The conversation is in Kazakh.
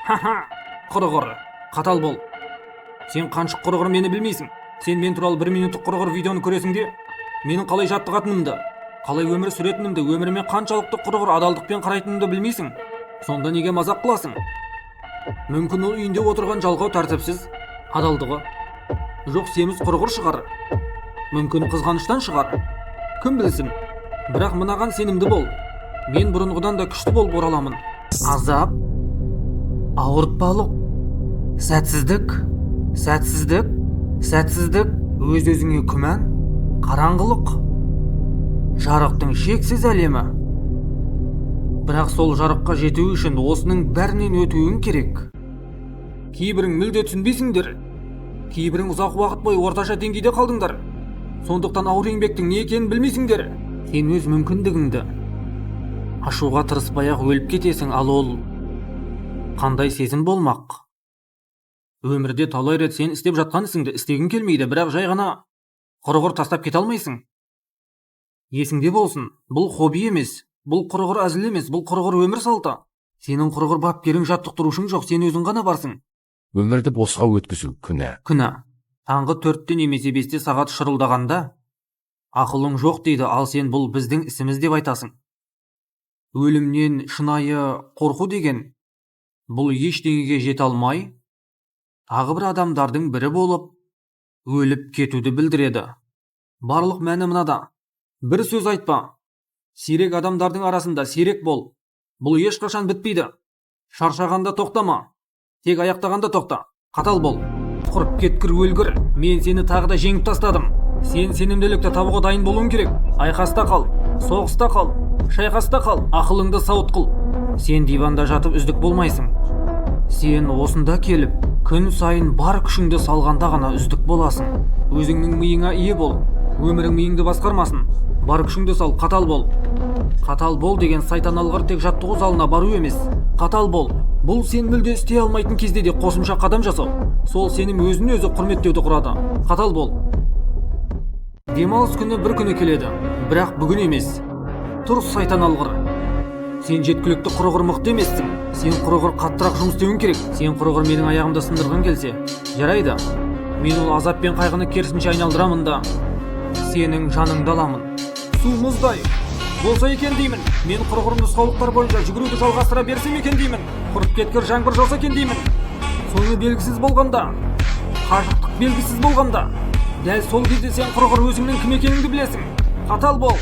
Ха-ха, құрғыр, қатал бол. Сен қаншық құрғыр мені білмейсің. Сен мен туралы 1 минуттық құрғыр видеоны көресің де, менің қалай жаттығатынымды, қалай өмір сүретінімді, өміріме қаншалықты құрғыр адалдықпен қарайтынымды білмейсің. Сонда неге мазақ қыласың? Мүмкін ол үйінде отырған жалқау тәртіпсіз, адалдығы жоқ семіз құрғыр шығар. Мүмкін қызғаныштан шығар. Кім білсін? Бірақ мынаған сенімді бол. Мен бұрынғыдан да күшті болып ораламын. Азап, ауыртпалық, сәтсіздік, өз-өзіңе күмән, қараңғылық, жарықтың шексіз әлемі. Бірақ сол жарыққа жету үшін осының бәрінен өтуің керек. Кейбірің мүлде түсінбейсіңдер. Кейбірің ұзақ уақыт бойы орташа деңгейде қалдыңдар. Сондықтан ауыр еңбектің не екенін білмейсіңдер. Сен өз мүмкіндігіңді ашуға тырыспай-ақ өліп кетесің, ал ол қандай сезім болмақ? Өмірде талай рет сен істеп жатқан ісіңді істегің келмейді, бірақ жай ғана құрғыр тастап кете алмайсың. Есіңде болсын, бұл хобби емес, бұл құрғыр әзіл емес, бұл құрғыр өмір салты. Сенің құрғыр бапкерің жаттықтырушың жоқ, сен өзің ғана барсың. Өмірді босқа өткізу күнә. Таңғы 4-те немесе 5-те сағат шырылдағанда ақылың жоқ дейді, ал сен бұл біздің ісіміз деп айтасың. Өлімнен шынайы қорқу деген бұл ештеңеге жете алмай, тағы бір адамдардың бірі болып, өліп кетуді білдіреді. Барлық мәні мынада. Бір сөз айтпа. Сирек адамдардың арасында сирек бол. Бұл ешқашан бітпейді. Шаршағанда тоқтама. Тек аяқтағанда тоқта. Қатал бол. Құрып кеткір өлгір. Мен сені тағы да жеңіп тастадым. Сен сенімділікті табуға дайын болуың керек. Айқаста қал, соғыста қал, шайқаста қал, ақылыңды сауыт қыл. Сен диванда жатып үздік болмайсың. Сен осында келіп, күн сайын бар күшіңді салғанда ғана үздік боласың. Өзіңнің миыңа ие бол. Өмірің миыңды басқармасын. Бар күшіңді сал, қатал бол. Қатал бол деген сайтан алғыр тек жаттығу залына бару емес. Қатал бол. Бұл сен мүлде істей алмайтын кезде де қосымша қадам жасау. Сол сенің өзін-өзі құрметтеуді құрады. Қатал бол. Демалыс күні бір күні келеді, бірақ бүгін емес. Тұр сайтан алғыр. Сен жеткілікті құрғыр мықты емессің. Сен құрғыр қаттырақ жұмыс істеуің керек. Сен құрғыр менің аяғымды сындырғың келсе, жарайды. Мен ол азап пен қайғыны керісінше айналдырамын да сенің жаныңды аламын. Су мұздай болса екен деймін. Мен құрғыр нұсқаулықтар бойынша жүгіруді жалғастыра берсем екен деймін. Құрып кеткір жаңбыр жауса екен деймін. Соңы белгісіз болғанда, қашықтық белгісіз болғанда, дәл сол кезде сен құрғыр өзіңнің кім екеніңді білесің. Қатал бол.